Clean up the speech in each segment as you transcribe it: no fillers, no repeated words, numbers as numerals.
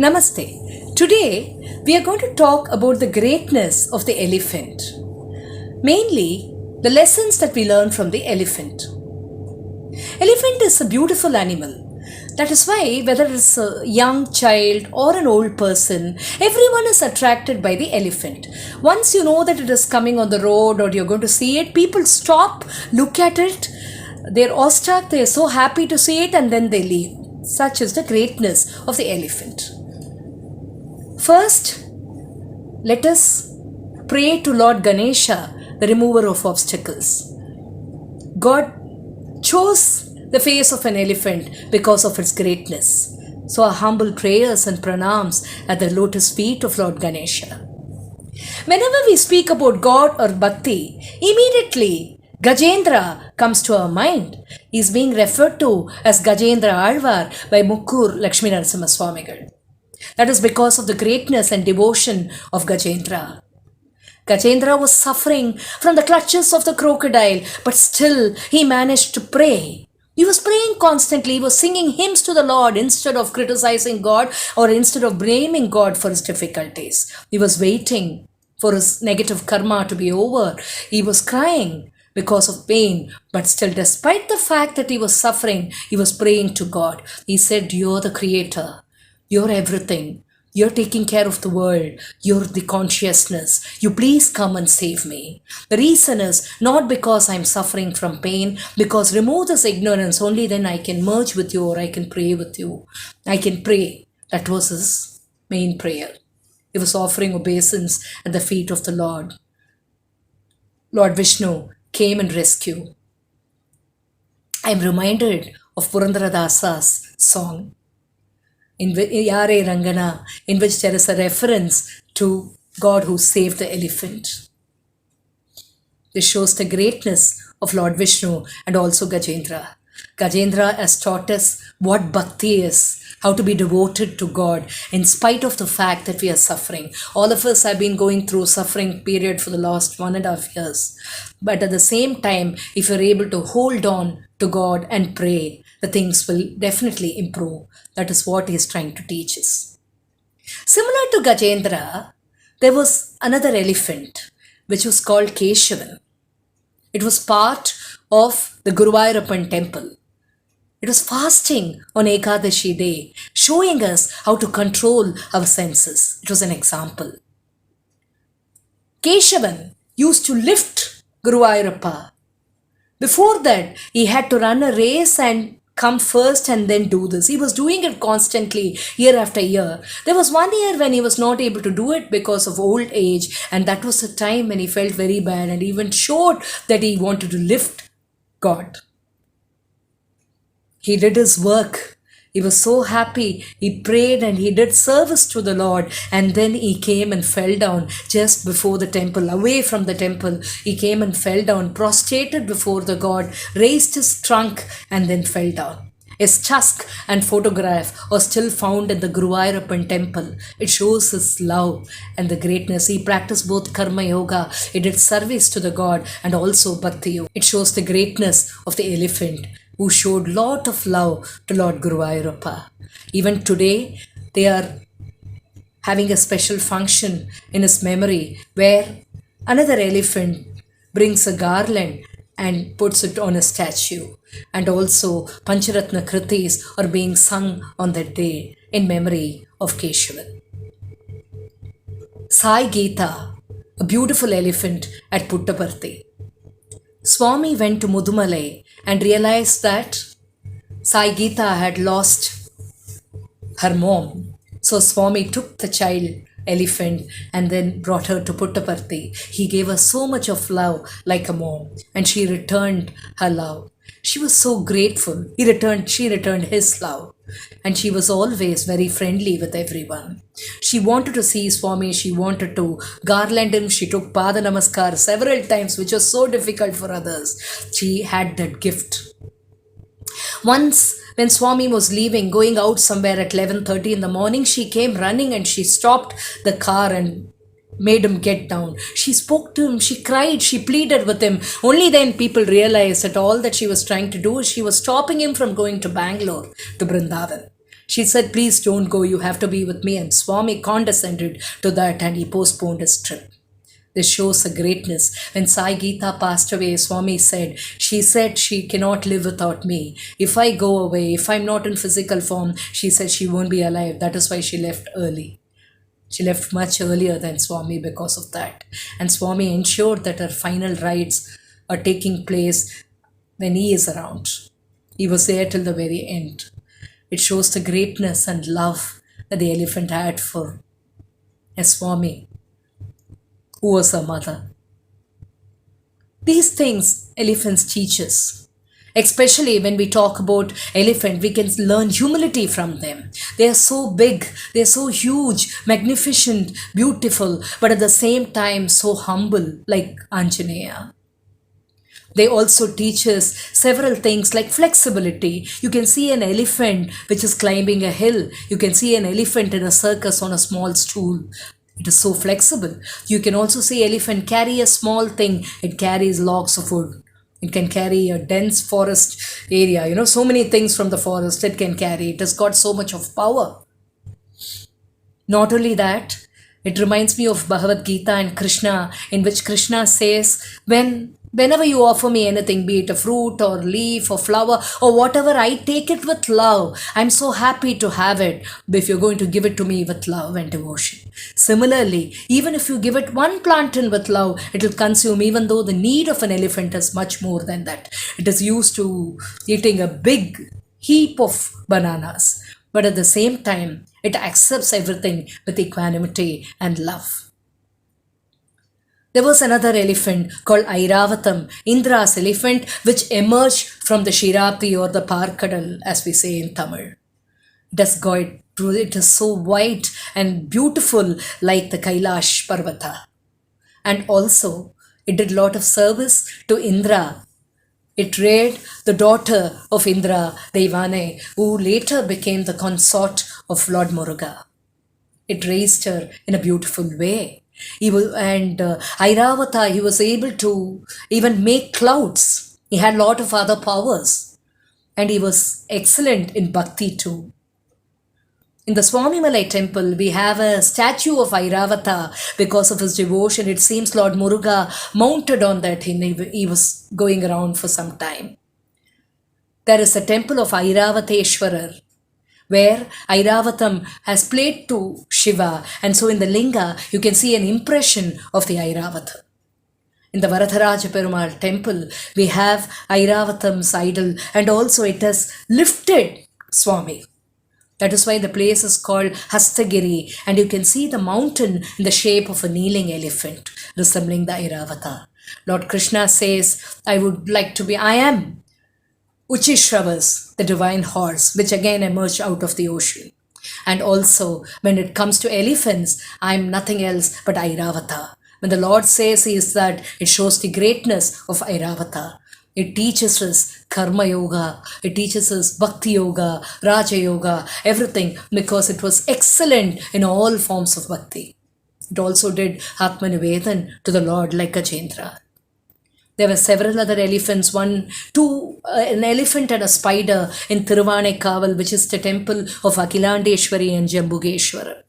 Namaste. Today we are going to talk about the greatness of the elephant. Mainly the lessons that we learn from the elephant. Elephant is a beautiful animal. That is why whether it's a young child or an old person, everyone is attracted by the elephant. Once you know that it is coming on the road or you're going to see it, people stop, look at it. They're awestruck, they're so happy to see it, and then they leave. Such is the greatness of the elephant. First, let us pray to Lord Ganesha, the remover of obstacles. God chose the face of an elephant because of its greatness. So our humble prayers and pranams at the lotus feet of Lord Ganesha. Whenever we speak about God or Bakthi, immediately Gajendra comes to our mind. He is being referred to as Gajendra Alvar by Mukkur Lakshmi Narasimha Swamigal. That is because of the greatness and devotion of Gajendra. Gajendra was suffering from the clutches of the crocodile, but still he managed to pray. He was praying constantly. He was singing hymns to the Lord instead of criticizing God or instead of blaming God for his difficulties. He was waiting for his negative karma to be over. He was crying because of pain, but still, despite the fact that he was suffering, he was praying to God. He said, "You're the creator. You're everything. You're taking care of the world. You're the consciousness. You please come and save me." The reason is not because I'm suffering from pain, because remove this ignorance, only then I can merge with you or I can pray with you. I can pray. That was his main prayer. He was offering obeisance at the feet of the Lord. Lord Vishnu came and rescued. I'm reminded of Purandaradasa's song, in Irai Rangana, in which there is a reference to God who saved the elephant. This shows the greatness of Lord Vishnu and also Gajendra. Gajendra has taught us what Bakthi is, how to be devoted to God in spite of the fact that we are suffering. All of us have been going through suffering period for the last 1.5 years. But at the same time, if you're able to hold on to God and pray, the things will definitely improve. That is what he is trying to teach us. Similar to Gajendra, there was another elephant which was called Keshavan. It was part of the Guruvayurappan temple. It was fasting on Ekadashi day, showing us how to control our senses. It was an example. Keshavan used to lift Guruvayurappa. Before that, he had to run a race and come first and then do this. He was doing it constantly, year after year. There was one year when he was not able to do it because of old age, and that was the time when he felt very bad and even showed that he wanted to lift God. He did his work. He was so happy. He prayed and he did service to the Lord. And then he came and fell down just before the temple, away from the temple. He came and fell down, prostrated before the God, raised his trunk and then fell down. His tusk and photograph are still found in the Guruvayurappan temple. It shows his love and the greatness. He practiced both karma yoga. He did service to the God and also bhakti yoga. It shows the greatness of the elephant who showed lot of love to Lord Guruvayurappa. Even today, they are having a special function in his memory where another elephant brings a garland and puts it on a statue. And also Pancharatna Kritis are being sung on that day in memory of Keshavan. Sai Geeta, a beautiful elephant at Puttaparthi. Swami went to Mudumalai and realized that Sai Geeta had lost her mom. So Swami took the child elephant and then brought her to Puttaparthi. He gave her so much of love like a mom, and she returned her love. She was so grateful. She returned his love. And she was always very friendly with everyone. She wanted to see Swami. She wanted to garland him. She took Pada Namaskar several times, which was so difficult for others. She had that gift. Once, when Swami was leaving, going out somewhere at 11:30 in the morning, she came running and she stopped the car and made him get down. She spoke to him, she cried, she pleaded with him. Only then people realized that all that she was trying to do is she was stopping him from going to Bangalore, to Vrindavan. She said, please don't go, you have to be with me. And Swami condescended to that and he postponed his trip. This shows the greatness. When Sai Geeta passed away, Swami said, she said she cannot live without me. If I go away, if I'm not in physical form, she said she won't be alive. That is why she left early. She left much earlier than Swami because of that. And Swami ensured that her final rites are taking place when he is around. He was there till the very end. It shows the greatness and love that the elephant had for a Swami, who was her mother. These things elephants teach us. Especially when we talk about elephant, we can learn humility from them. They are so big, they are so huge, magnificent, beautiful, but at the same time so humble, like Anjaneya. They also teach us several things like flexibility. You can see an elephant which is climbing a hill. You can see an elephant in a circus on a small stool. It is so flexible. You can also see elephant carry a small thing. It carries logs of wood. It can carry a dense forest area. So many things from the forest it can carry. It has got so much of power. Not only that, it reminds me of Bhagavad Gita and Krishna, in which Krishna says, whenever you offer me anything, be it a fruit or leaf or flower or whatever, I take it with love. I'm so happy to have it if you're going to give it to me with love and devotion. Similarly, even if you give it one plantain with love, it will consume, even though the need of an elephant is much more than that. It is used to eating a big heap of bananas, but at the same time, it accepts everything with equanimity and love. There was another elephant called Airavatam, Indra's elephant, which emerged from the Shirapi or the Parkadal, as we say in Tamil. It is so white and beautiful like the Kailash Parvata. And also, it did a lot of service to Indra. It reared the daughter of Indra, Devane, who later became the consort of Lord Muruga. It raised her in a beautiful way. Airavata, he was able to even make clouds. He had a lot of other powers. And he was excellent in Bakthi too. In the Swamimalai temple, we have a statue of Airavata because of his devotion. It seems Lord Muruga mounted on that. He was going around for some time. There is a temple of Airavateshwarar, where Airavatam has played to Shiva. And so in the Linga, you can see an impression of the Airavata. In the Varadharaja Perumal temple, we have Airavatam's idol, and also it has lifted Swami. That is why the place is called Hastagiri, and you can see the mountain in the shape of a kneeling elephant, resembling the Airavata. Lord Krishna says, I am Uchishravas, the divine horse, which again emerged out of the ocean. And also, when it comes to elephants, I am nothing else but Airavata. When the Lord says he is that, it shows the greatness of Airavata. It teaches us Karma Yoga, it teaches us Bhakti Yoga, Raja Yoga, everything, because it was excellent in all forms of Bhakti. It also did Atma Nivedan to the Lord like Gajendra. There were several other elephants, an elephant and a spider in Thiruvanekaval, which is the temple of Akhilandeshwari and Jambugeshwara.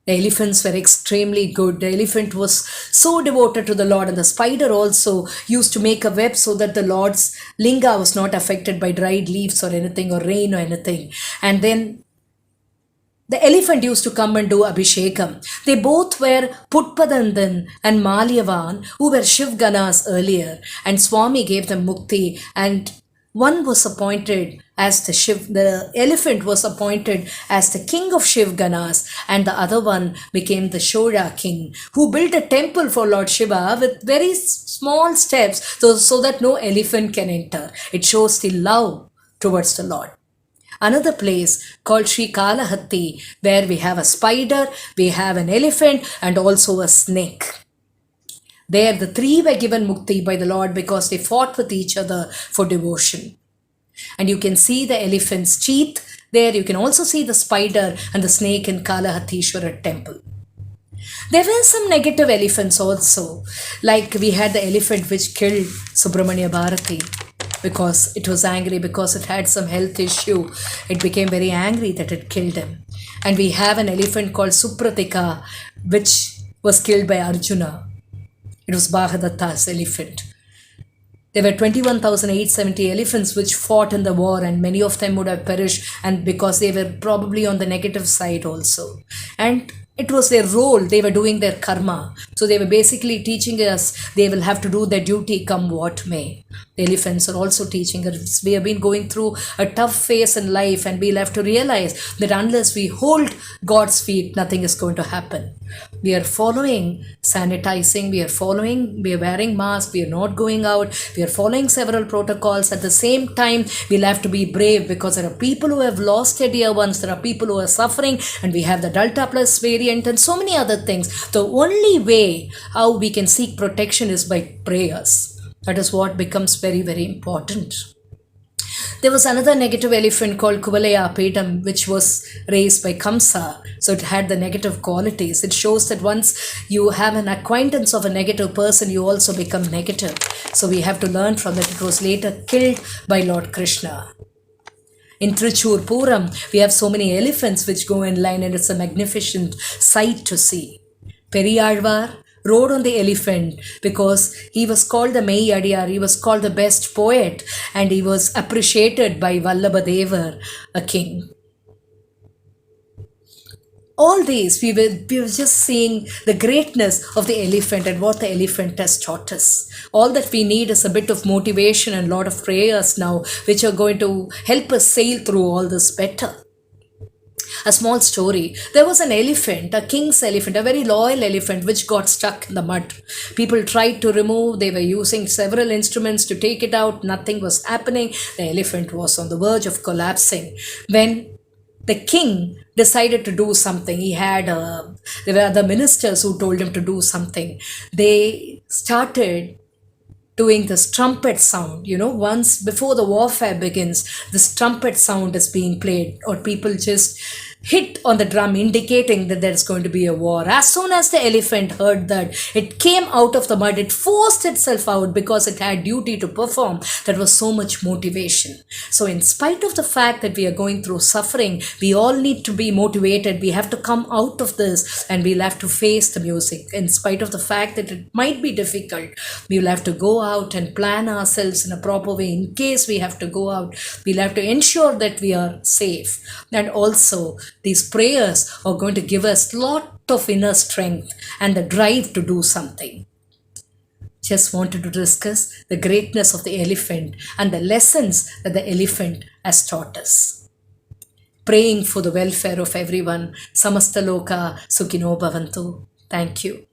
The elephants were extremely good. The elephant was so devoted to the Lord, and the spider also used to make a web so that the Lord's linga was not affected by dried leaves or anything, or rain or anything. And then the elephant used to come and do Abhishekam. They both were Putpadandan and Malyavan, who were Shiv Ganas earlier, and Swami gave them Mukti, and one was appointed as the elephant was appointed as the king of Shiv Ganas, and the other one became the Shora king, who built a temple for Lord Shiva with very small steps so that no elephant can enter. It shows the love towards the Lord. Another place called Sri Kalahatti, where we have a spider, we have an elephant, and also a snake. There, the three were given mukti by the Lord because they fought with each other for devotion. And you can see the elephant's teeth. There, you can also see the spider and the snake in Kalahattishwara temple. There were some negative elephants also. Like we had the elephant which killed Subramanya Bharati. because it was angry, because it had some health issue. It became very angry that it killed him. And we have an elephant called Supratika, which was killed by Arjuna. It was Bahadatta's elephant. There were 21,870 elephants which fought in the war, and many of them would have perished, and because they were probably on the negative side also. And it was their role, they were doing their karma. So they were basically teaching us they will have to do their duty come what may. The elephants are also teaching us we have been going through a tough phase in life, and we'll have to realize that unless we hold God's feet, nothing is going to happen. We are following sanitizing, we are wearing masks, we are not going out, we are following several protocols. At the same time, we'll have to be brave, because there are people who have lost their dear ones, there are people who are suffering, and we have the Delta Plus variant and so many other things. The only way how we can seek protection is by prayers. That is what becomes very, very important. There was another negative elephant called Kuvalaya Pedam, which was raised by Kamsa. So it had the negative qualities. It shows that once you have an acquaintance of a negative person, you also become negative. So we have to learn from that. It was later killed by Lord Krishna. In Trichur Puram, we have so many elephants which go in line, and it's a magnificent sight to see. Periyalvar rode on the elephant because he was called the Meiyadiyar, he was called the best poet, and he was appreciated by Vallabhadevar, a king. All these, we were just seeing the greatness of the elephant and what the elephant has taught us. All that we need is a bit of motivation and a lot of prayers now, which are going to help us sail through all this better. A small story. There was an elephant, a king's elephant, a very loyal elephant, which got stuck in the mud. People tried to remove, they were using several instruments to take it out. Nothing was happening. The elephant was on the verge of collapsing. When the king decided to do something, there were other ministers who told him to do something. They started doing this trumpet sound. Once before the warfare begins, this trumpet sound is being played, or people just hit on the drum indicating that there's going to be a war. As soon as the elephant heard that, it came out of the mud, it forced itself out because it had duty to perform. That was so much motivation. So in spite of the fact that we are going through suffering, we all need to be motivated. We have to come out of this, and we'll have to face the music. In spite of the fact that it might be difficult, we'll have to go out and plan ourselves in a proper way. In case we have to go out, we'll have to ensure that we are safe. And also, these prayers are going to give us a lot of inner strength and the drive to do something. Just wanted to discuss the greatness of the elephant and the lessons that the elephant has taught us. Praying for the welfare of everyone. Samasta Loka Sukhino Bhavantu. Thank you.